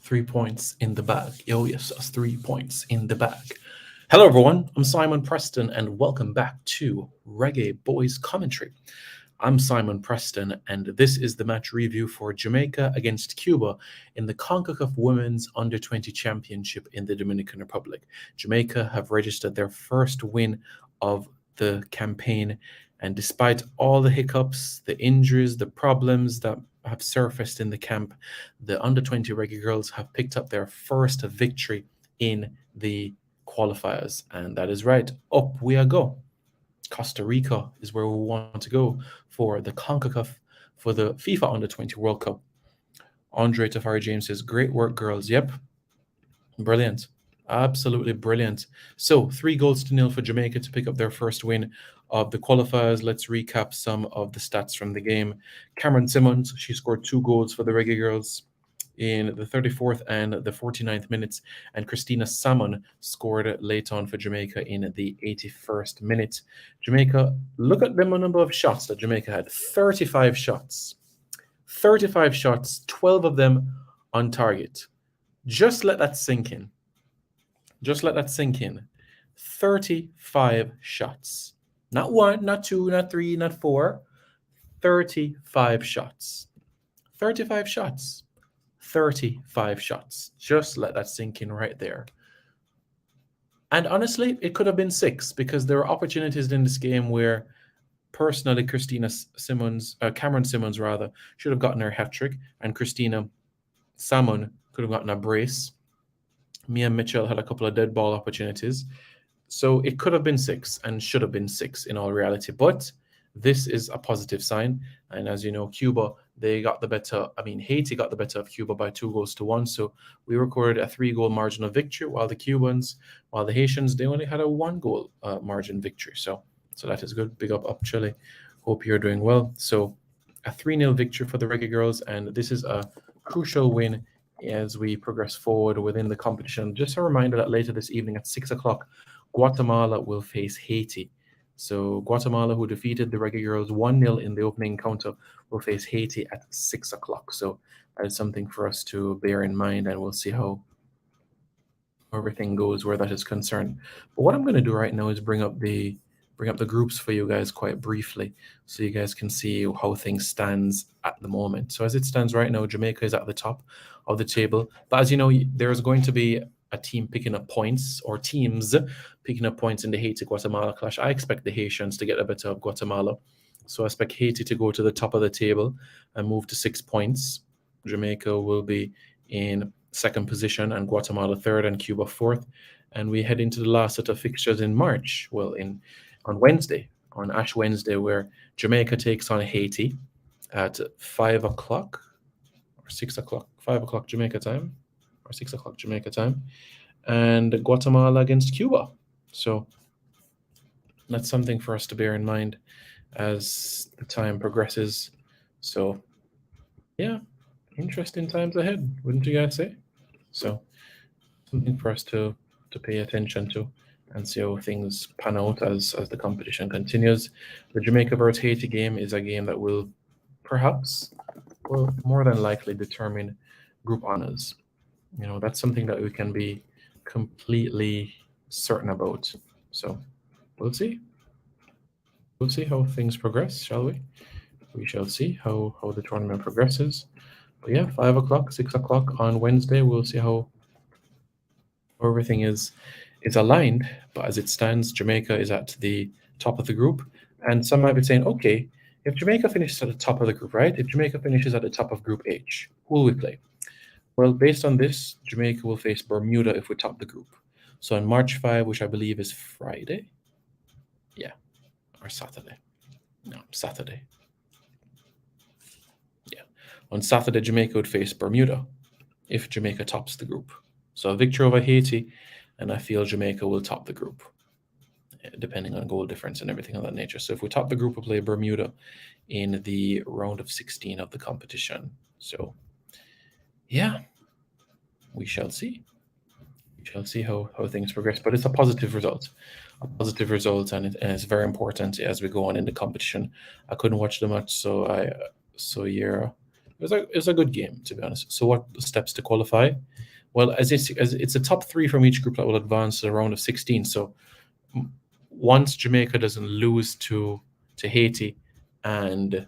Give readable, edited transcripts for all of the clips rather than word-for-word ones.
3 points in the bag. Oh, yes, that's 3 points in the bag. Hello, everyone. I'm Simon Preston, and welcome back to Reggae Boys Commentary. I'm Simon Preston, and this is the match review for Jamaica against Cuba in the CONCACAF Women's Under-20 Championship in the Dominican Republic. Jamaica have registered their first win of the campaign, and despite all the hiccups, the injuries, the problems that have surfaced in the camp, the Under-20 Reggae Girls have picked up their first victory in the qualifiers, and that is right, up we go. Costa Rica is where we want to go for the CONCACAF, for the FIFA Under-20 World Cup. Andre Tafari James says, great work, girls. Yep, brilliant. Absolutely brilliant. So 3-0 for Jamaica to pick up their first win of the qualifiers. Let's recap some of the stats from the game. Cameron Simmons, she scored 2 goals for the Reggae Girls in the 34th and the 49th minutes, and Christina Salmon scored late on for Jamaica in the 81st minute. Jamaica, look at the number of shots that Jamaica had. 35 shots. 35 shots, 12 of them on target. Just let that sink in. Just let that sink in. 35 shots. Not 1, not 2, not 3, not 4. 35 shots. 35 shots. 35 shots. Just let that sink in right there. And honestly, it could have been 6 because there were opportunities in this game where personally Cameron Simmons rather, should have gotten her hat-trick, and Christina Salmon could have gotten a brace. Mia Mitchell had a couple of dead ball opportunities. So it could have been 6 and should have been 6 in all reality. But this is a positive sign. And as you know, Cuba, Haiti got the better of Cuba by 2-1. So we recorded a 3-goal margin of victory, while the Haitians, they only had a 1-goal margin victory. So that is good. Big up Chile. Hope you're doing well. So a 3-0 victory for the Reggae Girls. And this is a crucial win as we progress forward within the competition. Just a reminder that later this evening at 6 o'clock, Guatemala will face Haiti. So Guatemala, who defeated the Reggae Girls 1-0 in the opening encounter, will face Haiti at 6 o'clock. So that is something for us to bear in mind, and we'll see how everything goes where that is concerned. But what I'm going to do right now is bring up the groups for you guys quite briefly, so you guys can see how things stands at the moment. So as it stands right now, Jamaica is at the top of the table. But as you know, there's going to be a team picking up points, or teams picking up points in the Haiti-Guatemala clash. I expect the Haitians to get a better of Guatemala. So I expect Haiti to go to the top of the table and move to 6 points. Jamaica will be in second position, and Guatemala third, and Cuba fourth. And we head into the last set of fixtures in March. Well, on Wednesday, on Ash Wednesday, where Jamaica takes on Haiti at 5 o'clock or 6 o'clock, 5 o'clock Jamaica time, or 6 o'clock Jamaica time, and Guatemala against Cuba. So that's something for us to bear in mind as the time progresses. So yeah, interesting times ahead, wouldn't you guys say? So something for us to pay attention to and see how things pan out as the competition continues. The Jamaica versus Haiti game is a game that will more than likely determine group honors. You know, that's something that we can be completely certain about. So we'll see. We'll see how things progress, shall we? We shall see how the tournament progresses. But yeah, 5 o'clock, 6 o'clock on Wednesday, we'll see how everything is aligned. But as it stands, Jamaica is at the top of the group. And some might be saying, okay, if Jamaica finishes at the top of the group, right? If Jamaica finishes at the top of Group H, who will we play? Well, based on this, Jamaica will face Bermuda if we top the group. So on March 5, which I believe is Friday. Yeah. Or Saturday. No, Saturday. Yeah. On Saturday, Jamaica would face Bermuda if Jamaica tops the group. So a victory over Haiti, and I feel Jamaica will top the group, depending on goal difference and everything of that nature. So if we top the group, we'll play Bermuda in the round of 16 of the competition. So yeah, we shall see. We shall see how things progress. But it's a positive result. And it's very important as we go on in the competition. I couldn't watch the match, so it was a good game, to be honest. So what the steps to qualify? Well, as it's a top three from each group that will advance to the round of 16. So once Jamaica doesn't lose to Haiti, and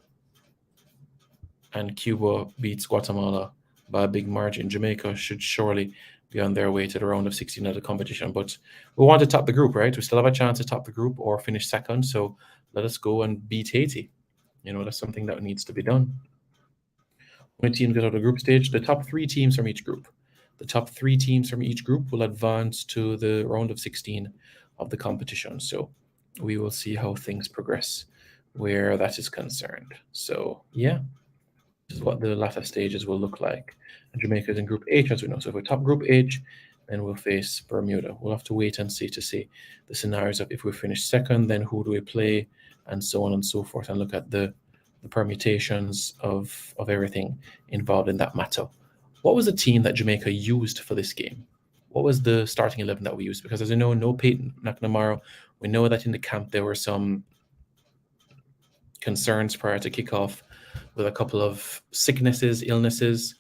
Cuba beats Guatemala by a big margin, Jamaica should surely be on their way to the round of 16 of the competition. But we want to top the group, right? We still have a chance to top the group or finish second. So let us go and beat Haiti. That's something that needs to be done. When teams get out of the group stage, the top three teams from each group. The top three teams from each group will advance to the round of 16 of the competition. So we will see how things progress where that is concerned. So yeah, this is what the latter stages will look like. And Jamaica is in Group H, as we know. So if we're top Group H, then we'll face Bermuda. We'll have to wait and see to see the scenarios of if we finish second, then who do we play, and so on and so forth, and look at the permutations of everything involved in that matter. What was the team that Jamaica used for this game? What was the starting 11 that we used? Because as you know, no Peyton McNamara. We know that in the camp there were some concerns prior to kickoff with a couple of sicknesses, illnesses,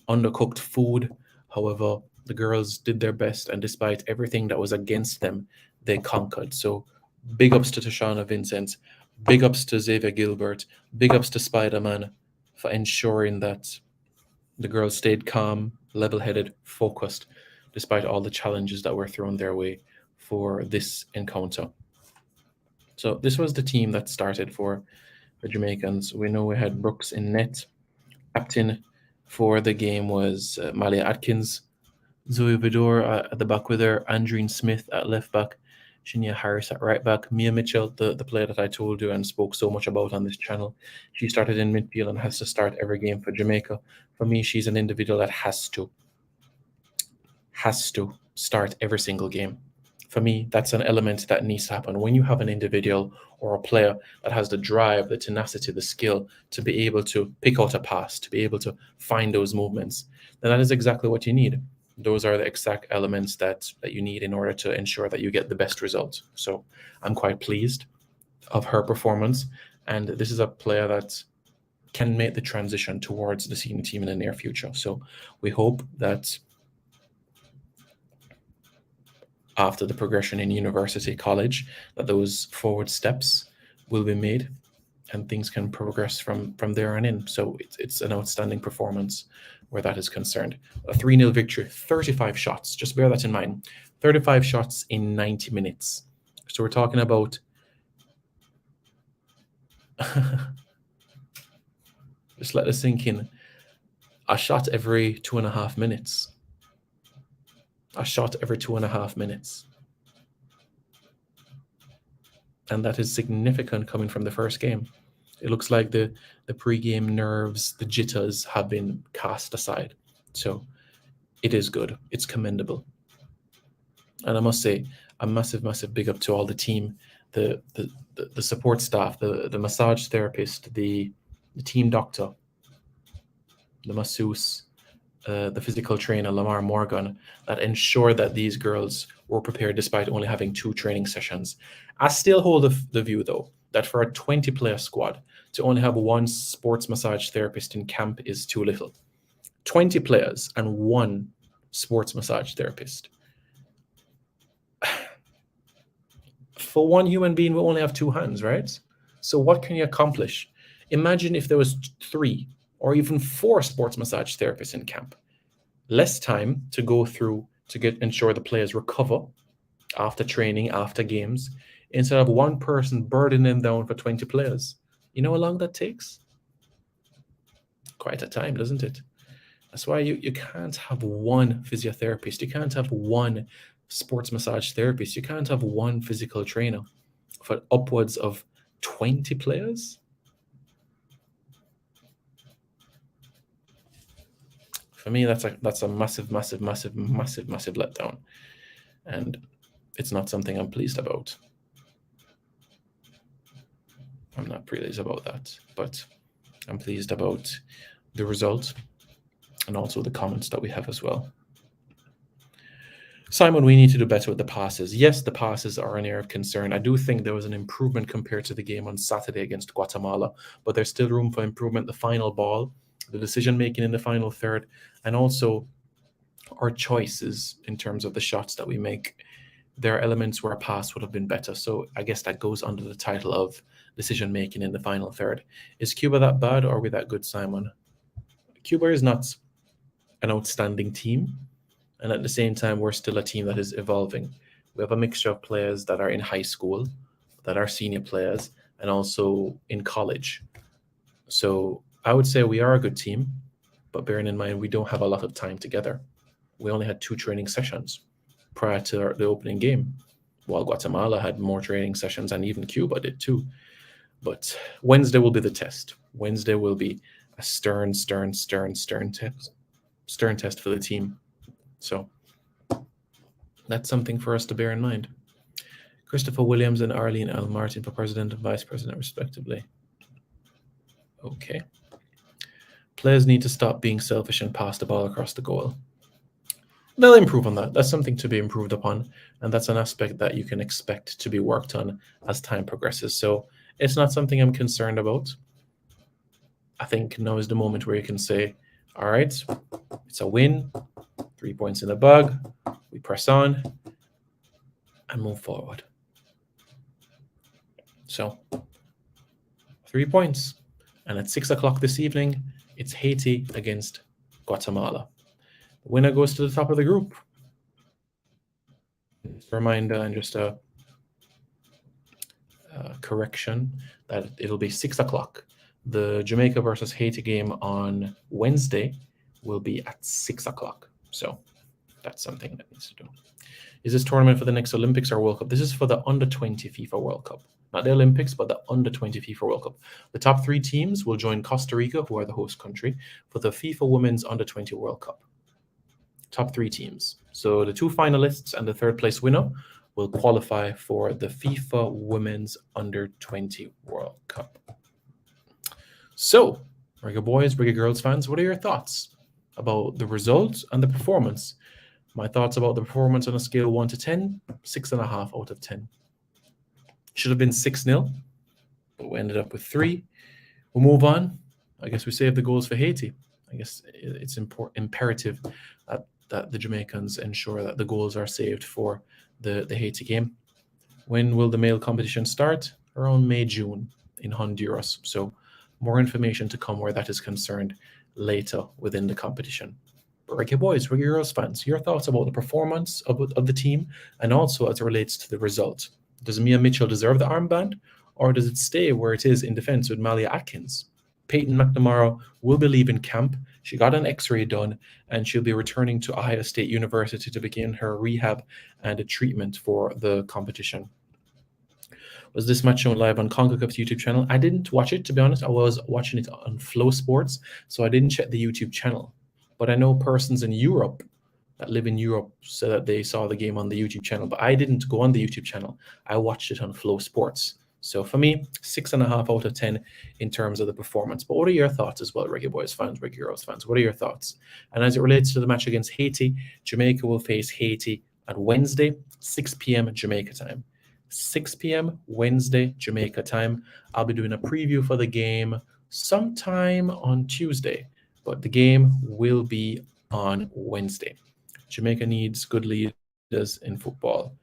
undercooked food. However, the girls did their best, and despite everything that was against them, they conquered. So big ups to Tashana Vincent, big ups to Xavier Gilbert, big ups to Spider-Man for ensuring that the girls stayed calm, level-headed, focused, despite all the challenges that were thrown their way for this encounter. So this was the team that started for the Jamaicans. We know we had Brooks in net. Captain for the game was Malia Atkins, Zoe Vidor at the back with her, Andreen Smith at left back, Shinya Harris at right back, Mia Mitchell, the player that I told you and spoke so much about on this channel. She started in midfield and has to start every game for Jamaica. For me, she's an individual that has to start every single game. For me, that's an element that needs to happen. When you have an individual or a player that has the drive, the tenacity, the skill to be able to pick out a pass, to be able to find those movements, then that is exactly what you need. Those are the exact elements that you need in order to ensure that you get the best results. So I'm quite pleased of her performance. And this is a player that can make the transition towards the senior team in the near future. So we hope that after the progression in university, college, that those forward steps will be made and things can progress from there on in. So it's an outstanding performance where that is concerned. A 3-0 victory, 35 shots. Just bear that in mind. 35 shots in 90 minutes. So we're talking about just let this sink in. A shot every 2.5 minutes. A shot every 2.5 minutes. And that is significant coming from the first game. It looks like the pre-game nerves, the jitters have been cast aside. So it is good. It's commendable. And I must say, a massive, massive big up to all the team, the support staff, the massage therapist, the team doctor, the masseuse, the physical trainer, Lamar Morgan, that ensured that these girls were prepared despite only having 2 training sessions. I still hold the view, though, that for a 20-player squad, to only have 1 sports massage therapist in camp is too little. 20 players and 1 sports massage therapist. For 1 human being, we only have 2 hands, right? So what can you accomplish? Imagine if there was 3 or even 4 sports massage therapists in camp. Less time to go through to ensure the players recover after training, after games, instead of 1 person burdening them down for 20 players. You know how long that takes? Quite a time, doesn't it? That's why you can't have 1 physiotherapist. You can't have 1 sports massage therapist. You can't have 1 physical trainer for upwards of 20 players. For me, that's a massive, massive, massive, massive, massive letdown. And it's not something I'm pleased about. I'm not pleased about that, but I'm pleased about the result and also the comments that we have as well. Simon, we need to do better with the passes. Yes, the passes are an area of concern. I do think there was an improvement compared to the game on Saturday against Guatemala, but there's still room for improvement. The final ball, the decision making in the final third, and also our choices in terms of the shots that we make. There are elements where a pass would have been better. So I guess that goes under the title of decision making in the final third. Is Cuba that bad, or are we that good, Simon? Cuba is not an outstanding team, and at the same time, we're still a team that is evolving. We have a mixture of players that are in high school, that are senior players, and also in college. So I would say we are a good team, but bearing in mind we don't have a lot of time together. We only had 2 training sessions prior to the opening game, while Guatemala had more training sessions, and even Cuba did too. But Wednesday will be the test. Wednesday will be a stern test for the team. So that's something for us to bear in mind. Christopher Williams and Arlene L. Martin for president and vice president, respectively. Okay. Players need to stop being selfish and pass the ball across the goal. They'll improve on that. That's something to be improved upon, and that's an aspect that you can expect to be worked on as time progresses. So it's not something I'm concerned about. I think now is the moment where you can say, all right, it's a win, 3 points in the bag, we press on and move forward. So 3 points. And at 6 o'clock this evening, it's Haiti against Guatemala. The winner goes to the top of the group. Just a reminder and just a correction that it'll be 6 o'clock. The Jamaica versus Haiti game on Wednesday will be at 6 o'clock. So that's something that needs to do. Is this tournament for the next Olympics or World Cup? This is for the under-20 FIFA World Cup. Not the Olympics, but the under-20 FIFA World Cup. The top 3 teams will join Costa Rica, who are the host country, for the FIFA Women's Under-20 World Cup. Top 3 teams. So the 2 finalists and the 3rd place winner will qualify for the FIFA Women's Under-20 World Cup. So, Reggae Boys, Reggae Girls fans, what are your thoughts about the results and the performance? My thoughts about the performance on a scale of 1 to 10, 6.5 out of 10. Should have been 6-0, but we ended up with 3. We'll move on. I guess we saved the goals for Haiti. I guess it's imperative that the Jamaicans ensure that the goals are saved for the Haiti game. When will the male competition start? Around May, June in Honduras. So more information to come where that is concerned later within the competition. But Reggae Boys, Reggae Girls fans, your thoughts about the performance of the team and also as it relates to the result. Does Mia Mitchell deserve the armband, or does it stay where it is in defense with Malia Atkins? Peyton McNamara will be leaving camp. She got an x-ray done, and she'll be returning to Ohio State University to begin her rehab and a treatment for the competition. Was this match shown live on CONCACAF's YouTube channel? I didn't watch it, to be honest. I was watching it on Flow Sports, so I didn't check the YouTube channel. But I know persons in Europe that live in Europe said that they saw the game on the YouTube channel, but I didn't go on the YouTube channel. I watched it on Flow Sports. So for me, 6.5 out of 10 in terms of the performance. But what are your thoughts as well, Reggae Boys fans, Reggae Girls fans? What are your thoughts? And as it relates to the match against Haiti, Jamaica will face Haiti at Wednesday, 6 p.m. Jamaica time. 6 p.m. Wednesday, Jamaica time. I'll be doing a preview for the game sometime on Tuesday, but the game will be on Wednesday. Jamaica needs good leaders in football.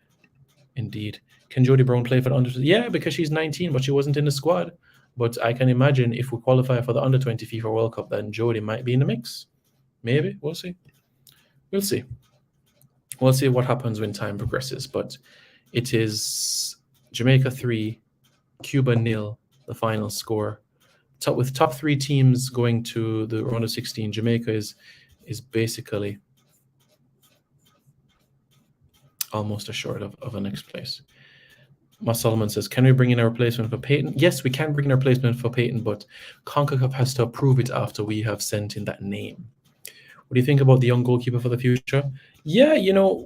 Indeed. Can Jodie Brown play for the under? Yeah, because she's 19, but she wasn't in the squad. But I can imagine if we qualify for the under-20 FIFA World Cup, then Jodie might be in the mix. Maybe. We'll see. We'll see. We'll see what happens when time progresses. But it is Jamaica 3, Cuba 0, the final score. With top 3 teams going to the round of 16, Jamaica is basically almost assured of a next place. Mas Solomon says, can we bring in a replacement for Peyton? Yes, we can bring in a replacement for Peyton, but CONCACAF has to approve it after we have sent in that name. What do you think about the young goalkeeper for the future? Yeah,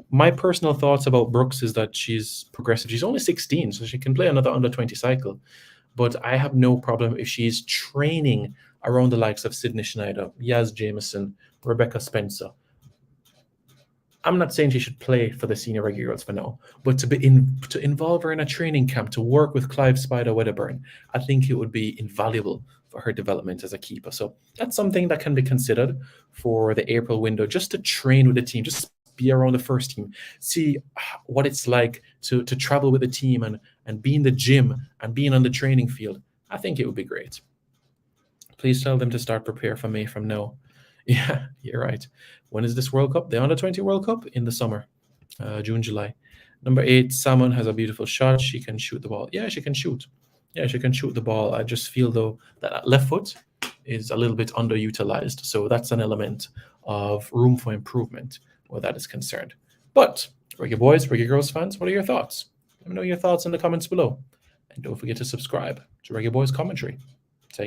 my personal thoughts about Brooks is that she's progressive. She's only 16, so she can play another under-20 cycle. But I have no problem if she's training around the likes of Sydney Schneider, Yaz Jameson, Rebecca Spencer. I'm not saying she should play for the senior reggae girls for now, but to involve her in a training camp to work with Clive Spider Wedderburn, I think it would be invaluable for her development as a keeper. So that's something that can be considered for the April window, just to train with the team, just be around the first team, see what it's like to travel with the team and be in the gym and being on the training field. I think it would be great. Please tell them to start prepare for May from now. Yeah, you're right. When is this World Cup? The Under-20 World Cup in the summer, June, July. Number 8, Salmon has a beautiful shot. She can shoot the ball. Yeah, she can shoot. Yeah, she can shoot the ball. I just feel, though, that left foot is a little bit underutilized. So that's an element of room for improvement where that is concerned. But, Reggae Boys, Reggae Girls fans, what are your thoughts? Let me know your thoughts in the comments below. And don't forget to subscribe to Reggae Boys Commentary.